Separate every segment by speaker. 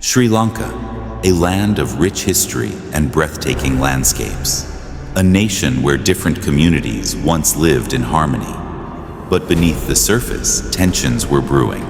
Speaker 1: Sri Lanka, a land of rich history and breathtaking landscapes. A nation where different communities once lived in harmony. But beneath the surface, tensions were brewing.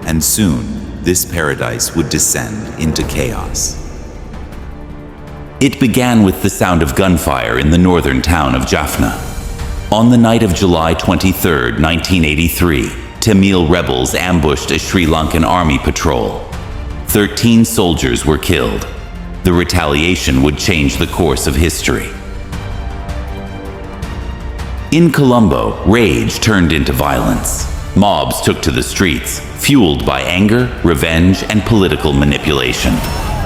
Speaker 1: And soon, this paradise would descend into chaos. It began with the sound of gunfire in the northern town of Jaffna. On the night of July 23, 1983, Tamil rebels ambushed a Sri Lankan army patrol. 13 soldiers were killed. The retaliation would change the course of history. In Colombo, rage turned into violence. Mobs took to the streets, fueled by anger, revenge, and political manipulation.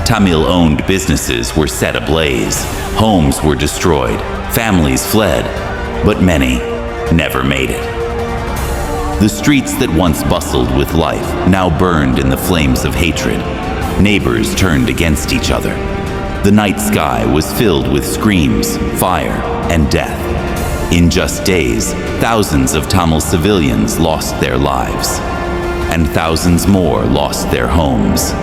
Speaker 1: Tamil-owned businesses were set ablaze. Homes were destroyed. Families fled. But many never made it. The streets that once bustled with life now burned in the flames of hatred. Neighbors turned against each other. The night sky was filled with screams, fire, and death. In just days, thousands of Tamil civilians lost their lives, and thousands more lost their homes.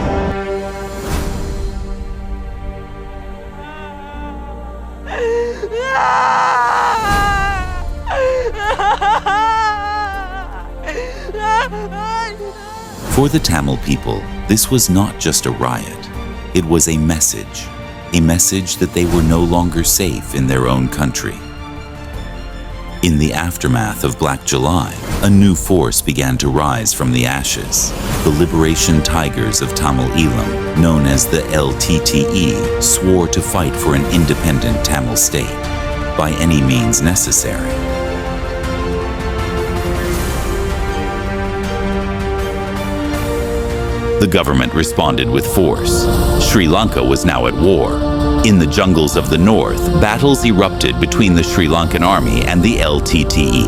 Speaker 1: For the Tamil people, this was not just a riot. It was a message that they were no longer safe in their own country. In the aftermath of Black July, a new force began to rise from the ashes. The Liberation Tigers of Tamil Eelam, known as the LTTE, swore to fight for an independent Tamil state by any means necessary. The government responded with force. Sri Lanka was now at war. In the jungles of the north, battles erupted between the Sri Lankan army and the LTTE.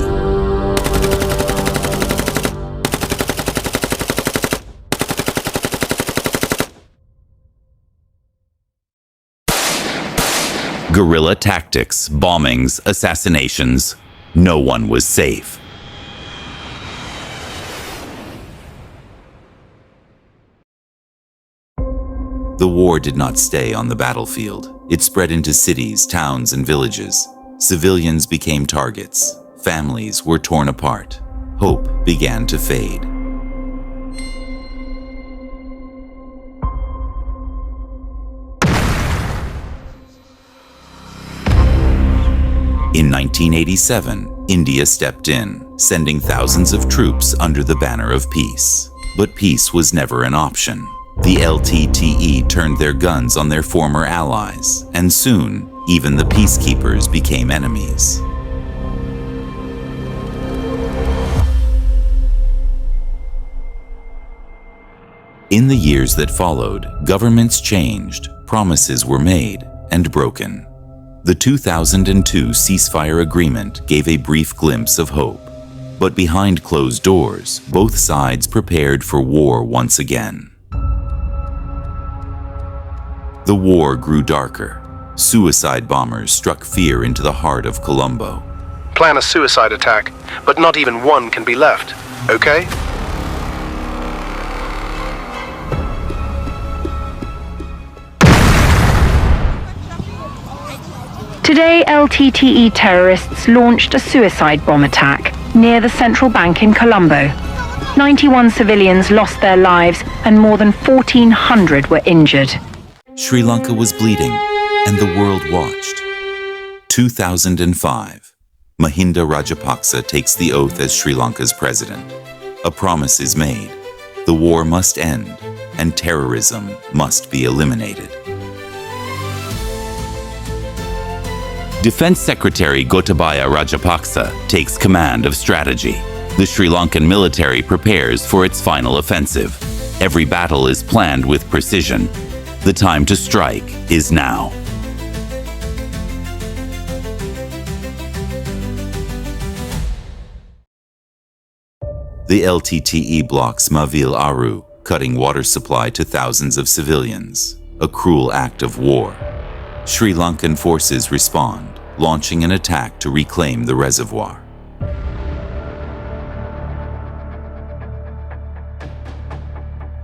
Speaker 1: Guerrilla tactics, bombings, assassinations. No one was safe. The war did not stay on the battlefield. It spread into cities, towns, and villages. Civilians became targets. Families were torn apart. Hope began to fade. In 1987, India stepped in, sending thousands of troops under the banner of peace. But peace was never an option. The LTTE turned their guns on their former allies, and soon, even the peacekeepers became enemies. In the years that followed, governments changed, promises were made, and broken. The 2002 ceasefire agreement gave a brief glimpse of hope. But behind closed doors, both sides prepared for war once again. The war grew darker. Suicide bombers struck fear into the heart of Colombo.
Speaker 2: Plan a suicide attack, but not even one can be left, okay?
Speaker 3: Today, LTTE terrorists launched a suicide bomb attack near the central bank in Colombo. 91 civilians lost their lives and more than 1,400 were injured.
Speaker 1: Sri Lanka was bleeding, and the world watched. 2005. Mahinda Rajapaksa takes the oath as Sri Lanka's president. A promise is made. The war must end, and terrorism must be eliminated. Defense Secretary Gotabaya Rajapaksa takes command of strategy. The Sri Lankan military prepares for its final offensive. Every battle is planned with precision. The time to strike is now. The LTTE blocks Mavil Aru, cutting water supply to thousands of civilians, a cruel act of war. Sri Lankan forces respond, launching an attack to reclaim the reservoir.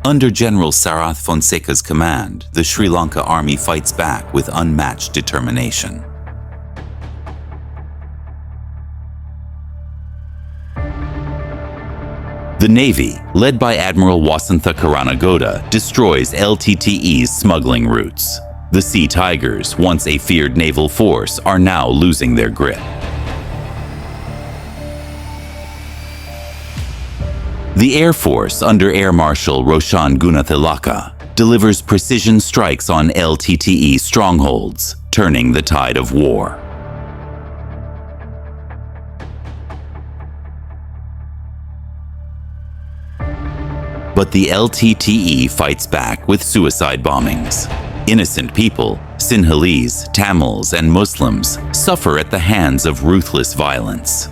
Speaker 1: Under General Sarath Fonseca's command, the Sri Lanka army fights back with unmatched determination. The Navy, led by Admiral Wasantha Karanagoda, destroys LTTE's smuggling routes. The Sea Tigers, once a feared naval force, are now losing their grip. The Air Force, under Air Marshal Roshan Gunathilaka, delivers precision strikes on LTTE strongholds, turning the tide of war. But the LTTE fights back with suicide bombings. Innocent people, Sinhalese, Tamils, and Muslims, suffer at the hands of ruthless violence.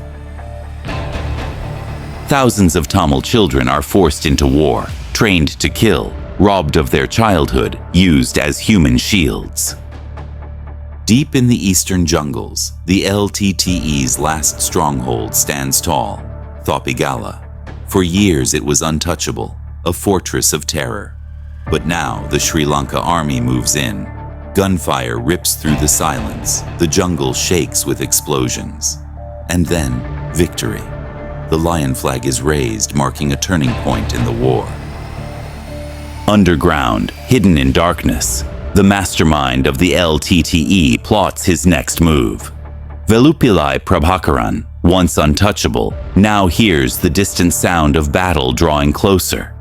Speaker 1: Thousands of Tamil children are forced into war, trained to kill, robbed of their childhood, used as human shields. Deep in the eastern jungles, the LTTE's last stronghold stands tall, Thopigala. For years it was untouchable, a fortress of terror. But now the Sri Lanka army moves in. Gunfire rips through the silence, the jungle shakes with explosions. And then, victory. The lion flag is raised, marking a turning point in the war. Underground, hidden in darkness, the mastermind of the LTTE plots his next move. Velupillai Prabhakaran, once untouchable, now hears the distant sound of battle drawing closer.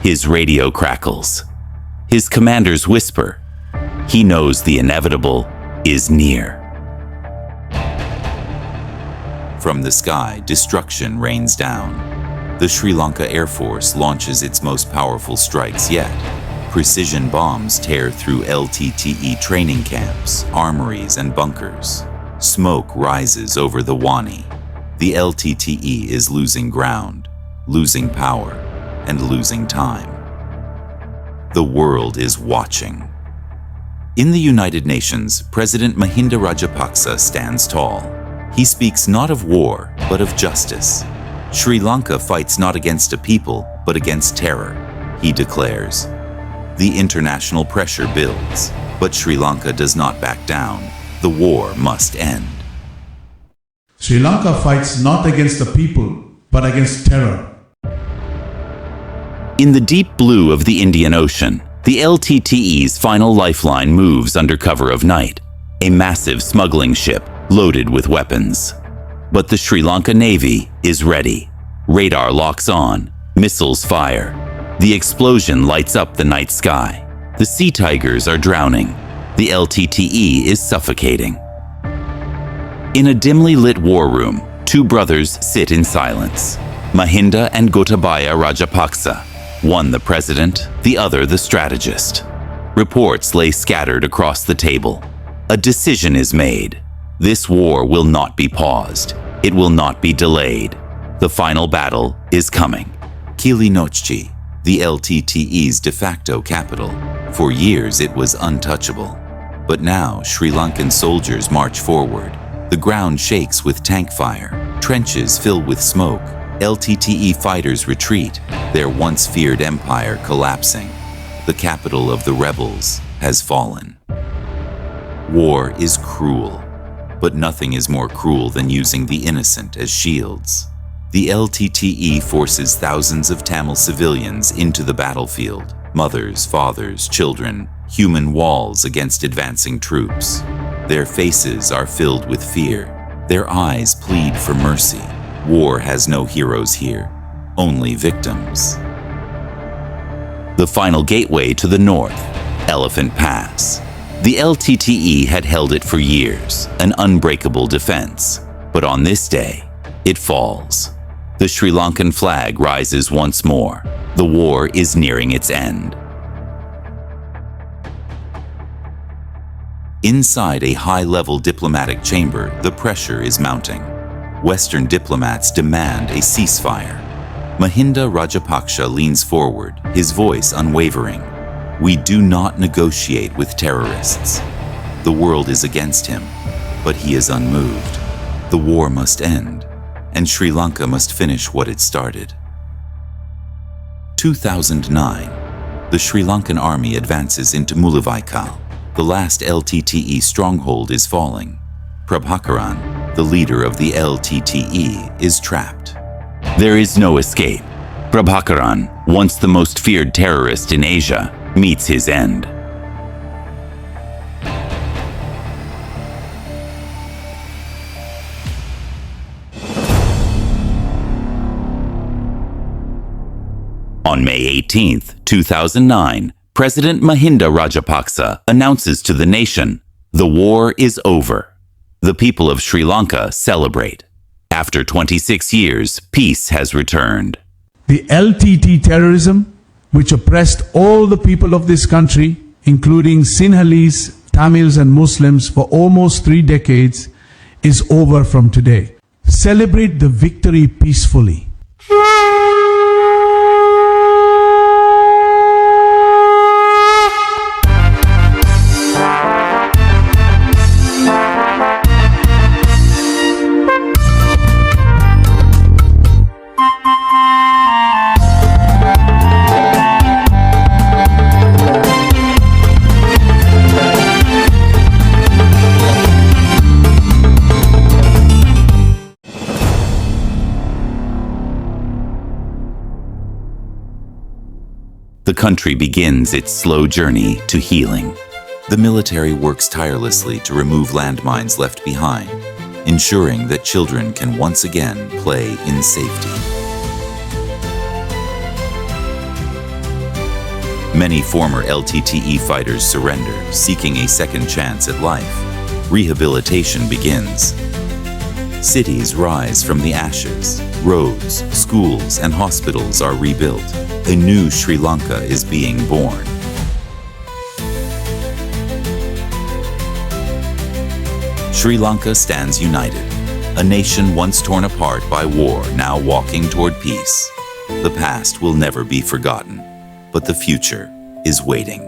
Speaker 1: His radio crackles. His commanders whisper. He knows the inevitable is near. From the sky, destruction rains down. The Sri Lanka Air Force launches its most powerful strikes yet. Precision bombs tear through LTTE training camps, armories, and bunkers. Smoke rises over the Wani. The LTTE is losing ground, losing power, and losing time. The world is watching. In the United Nations, President Mahinda Rajapaksa stands tall. He speaks not of war, but of justice. Sri Lanka fights not against a people, but against terror, he declares. The international pressure builds, but Sri Lanka does not back down. The war must end.
Speaker 4: Sri Lanka fights not against the people, but against terror.
Speaker 1: In the deep blue of the Indian Ocean, the LTTE's final lifeline moves under cover of night, a massive smuggling ship loaded with weapons. But the Sri Lanka Navy is ready. Radar locks on, missiles fire. The explosion lights up the night sky. The Sea Tigers are drowning. The LTTE is suffocating. In a dimly lit war room, two brothers sit in silence. Mahinda and Gotabaya Rajapaksa, one the president, the other the strategist. Reports lay scattered across the table. A decision is made. This war will not be paused. It will not be delayed. The final battle is coming. Kilinochchi, the LTTE's de facto capital. For years it was untouchable. But now Sri Lankan soldiers march forward. The ground shakes with tank fire. Trenches fill with smoke. LTTE fighters retreat, their once feared empire collapsing. The capital of the rebels has fallen. War is cruel, but nothing is more cruel than using the innocent as shields. The LTTE forces thousands of Tamil civilians into the battlefield. Mothers, fathers, children, human walls against advancing troops. Their faces are filled with fear. Their eyes plead for mercy. War has no heroes here, only victims. The final gateway to the north, Elephant Pass. The LTTE had held it for years, an unbreakable defense. But on this day, it falls. The Sri Lankan flag rises once more. The war is nearing its end. Inside a high-level diplomatic chamber, the pressure is mounting. Western diplomats demand a ceasefire. Mahinda Rajapaksa leans forward, his voice unwavering. We do not negotiate with terrorists. The world is against him, but he is unmoved. The war must end, and Sri Lanka must finish what it started. 2009, the Sri Lankan army advances into Mullawaikal. The last LTTE stronghold is falling. Prabhakaran, the leader of the LTTE, is trapped. There is no escape. Prabhakaran, once the most feared terrorist in Asia, meets his end. On May 18, 2009, President Mahinda Rajapaksa announces to the nation, "The war is over." The people of Sri Lanka celebrate. After 26 years, peace has returned.
Speaker 4: The LTT terrorism, which oppressed all the people of this country, including Sinhalese, Tamils and Muslims for almost 3 decades, is over from today. Celebrate the victory peacefully.
Speaker 1: The country begins its slow journey to healing. The military works tirelessly to remove landmines left behind, ensuring that children can once again play in safety. Many former LTTE fighters surrender, seeking a second chance at life. Rehabilitation begins. Cities rise from the ashes. Roads, schools, and hospitals are rebuilt. A new Sri Lanka is being born. Sri Lanka stands united, a nation once torn apart by war, now walking toward peace. The past will never be forgotten, but the future is waiting.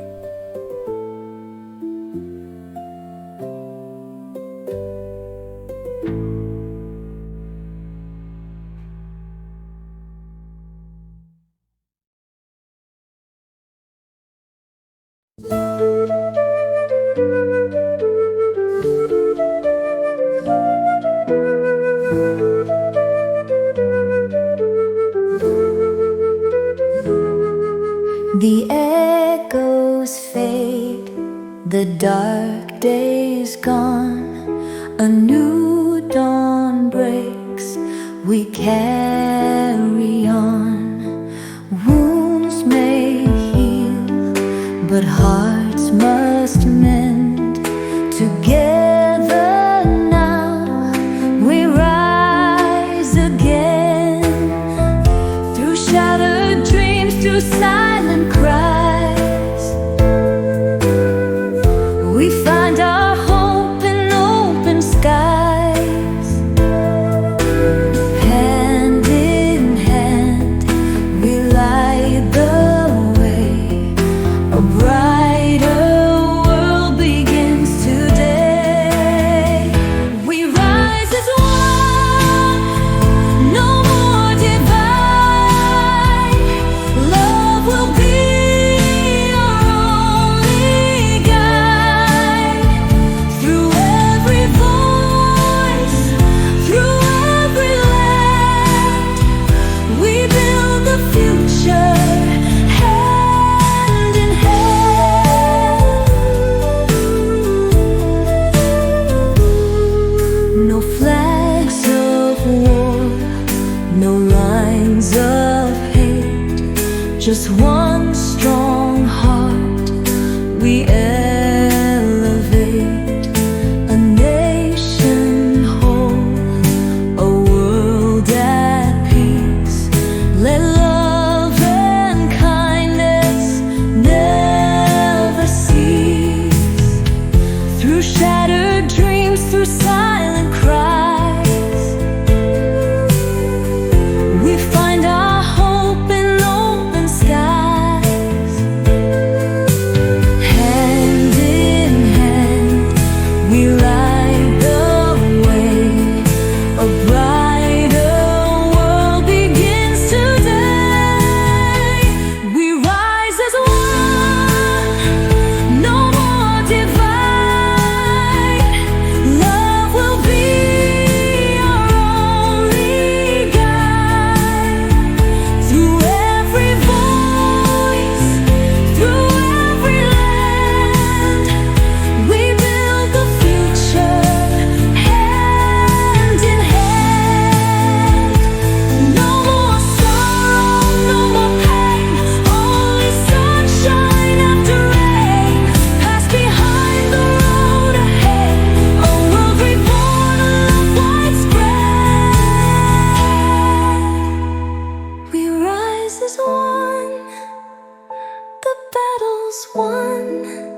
Speaker 5: The echoes fade, the dark day's gone, a new dawn breaks, we carry on. Wounds may heal, but hearts must mend. Together now, we rise again, through shattered dreams, through silent cries. We find our hope in open skies. Hand in hand, we light the way. A brighter world begins today. We rise as one, no more divide. Love will be our only guide. Through every voice, through every land, we build the future, hand in hand. No flags of war, no lines of hate, just one strong heart we elevate. A nation whole, a world at peace. Let love and kindness never cease. Through shattered dreams, through silent cries, we find our hope in open skies. Hand as one.